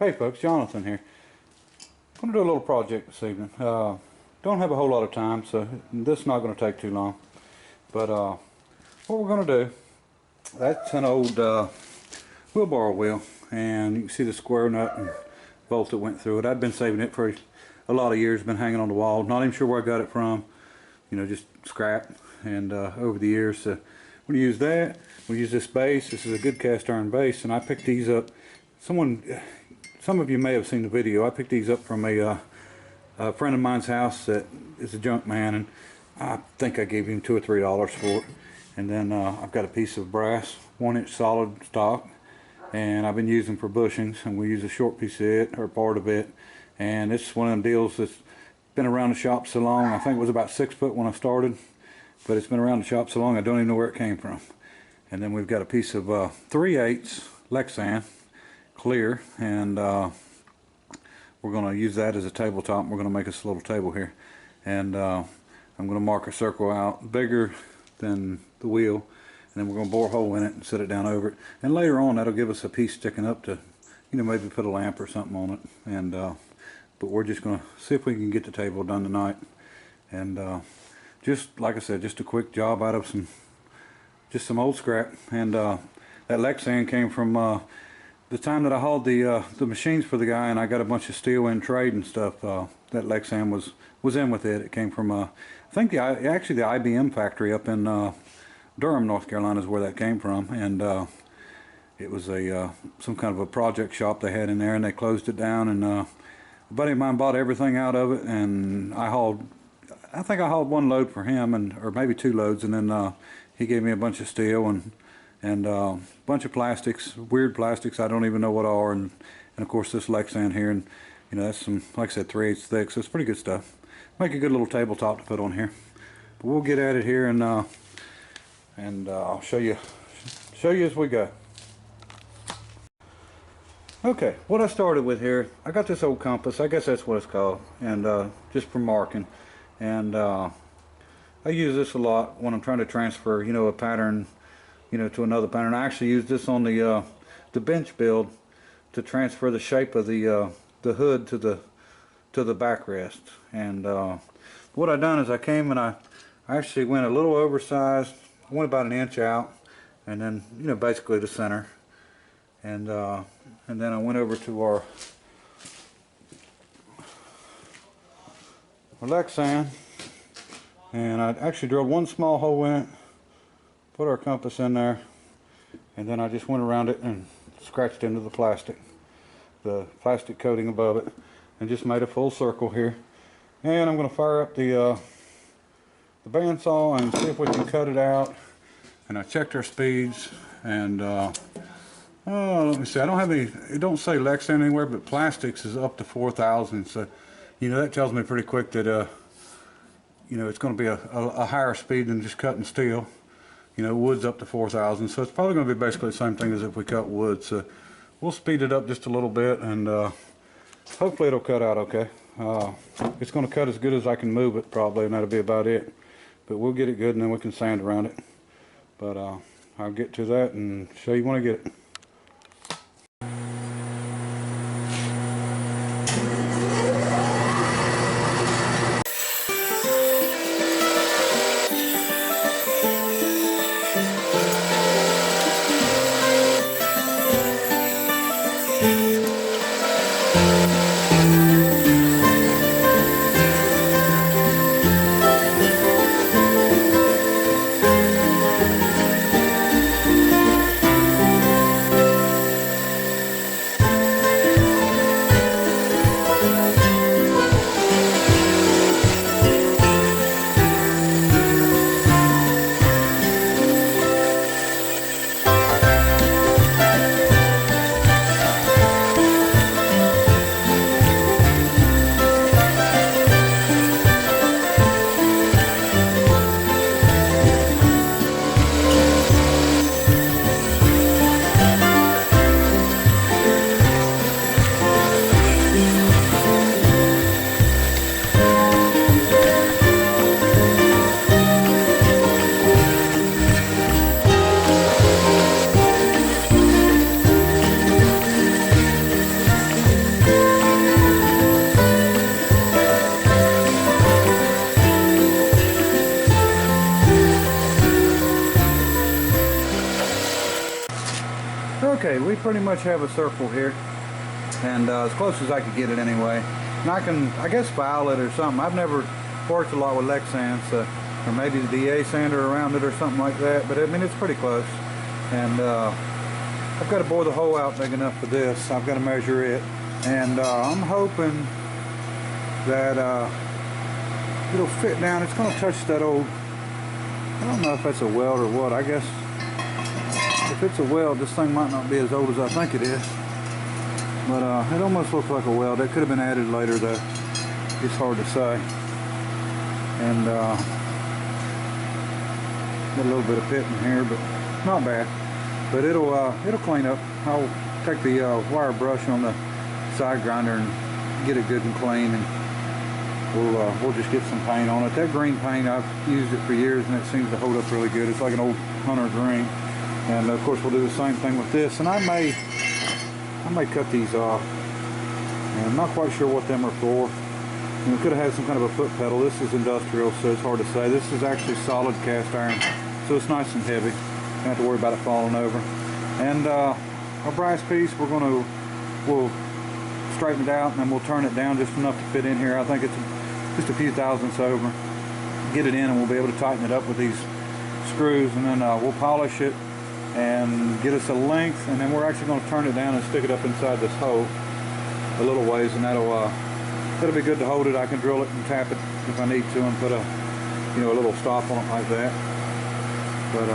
Hey folks, Jonathan here. I'm going to do a little project this evening. Don't have a whole lot of time, so this is not going to take too long. But what we're going to do, that's an old wheelbarrow wheel, and you can see the square nut and bolt that went through it. I've been saving it for a lot of years, been hanging on the wall. Not even sure where I got it from, you know, just scrap. And over the years, we're going to use that. We'll use this base. This is a good cast iron base, and I picked these up. Some of you may have seen the video. I picked these up from a friend of mine's house that is a junk man, and I think I gave him $2 or $3 for it. And then I've got a piece of brass, 1-inch solid stock, and I've been using for bushings, and we use a short piece of it, or part of it. And it's one of them deals that's been around the shop so long. I think it was about 6 foot when I started, but it's been around the shop so long I don't even know where it came from. And then we've got a piece of 3/8 Lexan clear, and we're going to use that as a tabletop. We're going to make us a little table here, and I'm going to mark a circle out bigger than the wheel, and then we're going to bore a hole in it and set it down over it. And later on, that'll give us a piece sticking up to, you know, maybe put a lamp or something on it. And but we're just going to see if we can get the table done tonight. And just like I said, just a quick job out of some old scrap. And that Lexan came from the time that I hauled the machines for the guy, and I got a bunch of steel in trade and stuff. That Lexan was in with it. It came from I think actually the IBM factory up in Durham, North Carolina is where that came from. And it was some kind of a project shop they had in there, and they closed it down. And a buddy of mine bought everything out of it, and I think I hauled 1 load for him, or maybe 2 loads, and then he gave me a bunch of steel and a bunch of plastics, weird plastics I don't even know what are, and of course this Lexan here, and you know, that's some, like I said, 3/8 thick, so it's pretty good stuff. Make a good little tabletop to put on here. But we'll get at it here, and I'll show you as we go. Okay, what I started with here, I got this old compass, I guess that's what it's called, and just for marking, and I use this a lot when I'm trying to transfer, you know, a pattern, you know, to another pattern. I actually use this on the bench build to transfer the shape of the hood to the backrest. And what I done is I came and I actually went a little oversized. I went about 1 inch out, and then, you know, basically the center. And then I went over to our Lexan, and I actually drilled 1 small hole in it, put our compass in there, and then I just went around it and scratched into the plastic coating above it, and just made a full circle here. And I'm going to fire up the bandsaw and see if we can cut it out. And I checked our speeds, and let me see, I don't have any, it don't say Lexan anywhere, but plastics is up to 4,000, so you know, that tells me pretty quick that you know, it's going to be a higher speed than just cutting steel. You know, wood's up to 4,000, so it's probably going to be basically the same thing as if we cut wood. So we'll speed it up just a little bit, and hopefully it'll cut out okay. It's going to cut as good as I can move it probably, and that'll be about it. But we'll get it good, and then we can sand around it. But I'll get to that and show you when I get it. pretty much have a circle here, and as close as I could get it anyway. And I guess file it or something. I've never worked a lot with Lexan, so, or maybe the DA sander around it or something like that, but I mean it's pretty close. And I've got to bore the hole out big enough for this. I've got to measure it, and I'm hoping that it'll fit down. It's going to touch that old, I don't know if that's a weld or what. I guess if it's a weld, this thing might not be as old as I think it is. But it almost looks like a weld. It could have been added later though. It's hard to say. And got a little bit of pit in here, but not bad. But it'll clean up. I'll take the wire brush on the side grinder and get it good and clean, and we'll just get some paint on it. That green paint, I've used it for years and it seems to hold up really good. It's like an old hunter green. And of course we'll do the same thing with this. And I may cut these off. And I'm not quite sure what them are for. And we could have had some kind of a foot pedal. This is industrial, so it's hard to say. This is actually solid cast iron, so it's nice and heavy. Don't have to worry about it falling over. And our brass piece, we'll straighten it out, and then we'll turn it down just enough to fit in here. I think it's just a few thousandths over. Get it in, and we'll be able to tighten it up with these screws, and then we'll polish it and get us a length, and then we're actually going to turn it down and stick it up inside this hole a little ways, and that'll be good to hold it. I can drill it and tap it if I need to, and put a little stop on it like that. But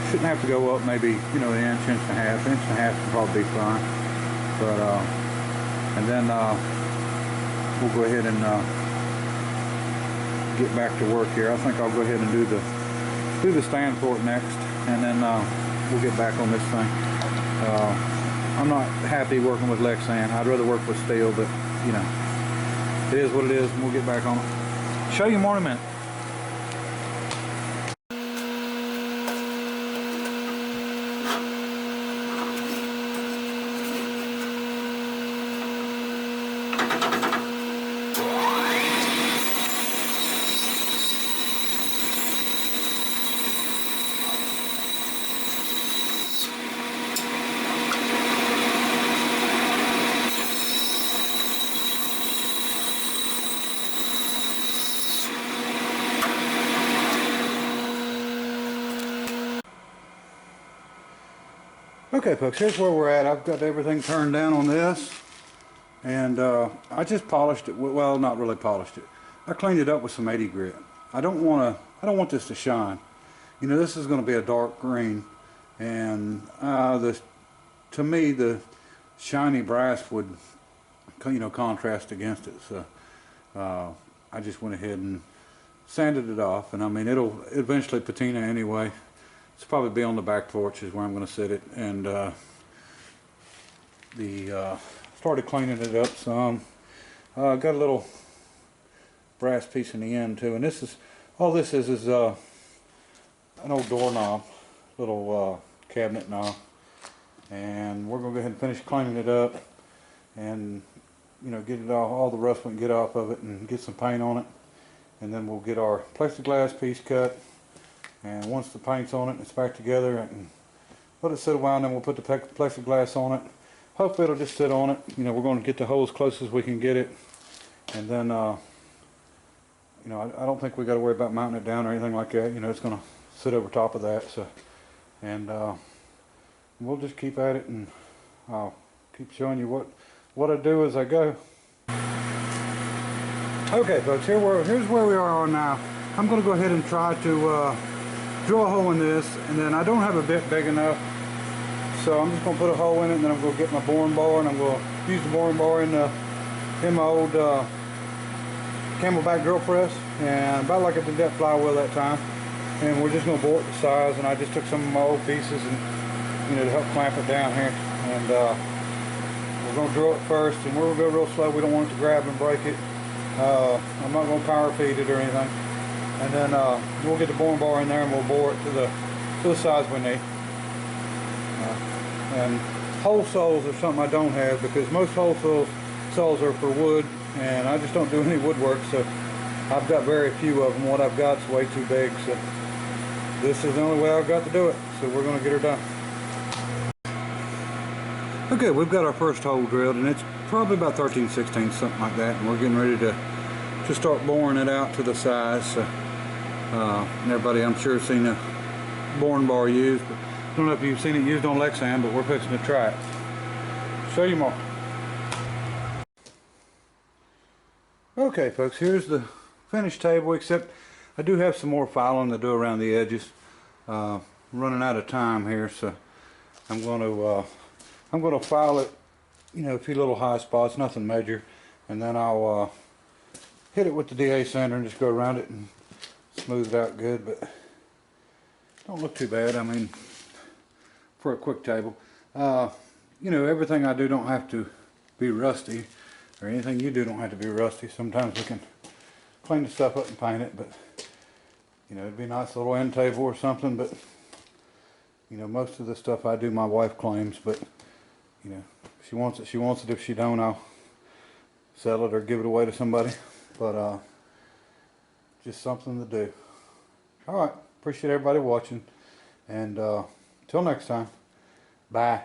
shouldn't have to go up maybe an inch, inch and a half. Inch and a half would probably be fine. But and then we'll go ahead and get back to work here. I think I'll go ahead and do the stand for it next, and then we'll get back on this thing. I'm not happy working with Lexan. I'd rather work with steel, but it is what it is, and we'll get back on it. Show you more in a minute. Okay folks, here's where we're at. I've got everything turned down on this, and I just polished it. Well, not really polished it. I cleaned it up with some 80 grit. I don't want this to shine. This is going to be a dark green, and to me the shiny brass would contrast against it. So I just went ahead and sanded it off, and I mean it'll eventually patina anyway. It's probably be on the back porch is where I'm going to sit it, and started cleaning it up some. Got a little brass piece in the end too, and this is an old doorknob, little cabinet knob, and we're going to go ahead and finish cleaning it up, and get it all the rust we can get off of it, and get some paint on it, and then we'll get our plexiglass piece cut. And once the paint's on it and it's back together, and let it sit a while, and then we'll put the plexiglass on it. Hopefully it'll just sit on it. We're going to get the hole as close as we can get it, and then I don't think we got to worry about mounting it down or anything like that. It's going to sit over top of that. So, and we'll just keep at it, and I'll keep showing you what I do as I go. Okay folks, here's where we are now. I'm going to go ahead and try to drill a hole in this, and then I don't have a bit big enough, so I'm just going to put a hole in it, and then I'm going to get my boring bar, and I'm going to use the boring bar in my old Camelback drill press, and about like I did that flywheel that time. And we're just going to bore it to size, and I just took some of my old pieces and to help clamp it down here, and we're going to drill it first, and we're going to go real slow. We don't want it to grab and break it. I'm not going to power feed it or anything. And then we'll get the boring bar in there, and we'll bore it to the size we need. And hole saws are something I don't have, because most hole saws are for wood, and I just don't do any woodwork, so I've got very few of them. What I've got is way too big, so this is the only way I've got to do it. So we're going to get her done. Okay, we've got our first hole drilled, and it's probably about 13/16, something like that, and we're getting ready to start boring it out to the size. So, and everybody, I'm sure, has seen a boring bar used, but I don't know if you've seen it used on Lexan, but we're fixing to try it. Show you more. Okay, folks, here's the finished table, except I do have some more filing to do around the edges. Running out of time here, so I'm going to file it, you know, a few little high spots, nothing major, and then I'll hit it with the DA sander and just go around it and smooth it out good. But don't look too bad. I mean, for a quick table, you know, everything I do don't have to be rusty, or anything you do don't have to be rusty. Sometimes we can clean the stuff up and paint it, but you know, it'd be a nice little end table or something. But you know, most of the stuff I do, my wife claims, but you know, if she wants it, she wants it. If she don't, I'll sell it or give it away to somebody. But just something to do. All right, appreciate everybody watching, and till next time, bye.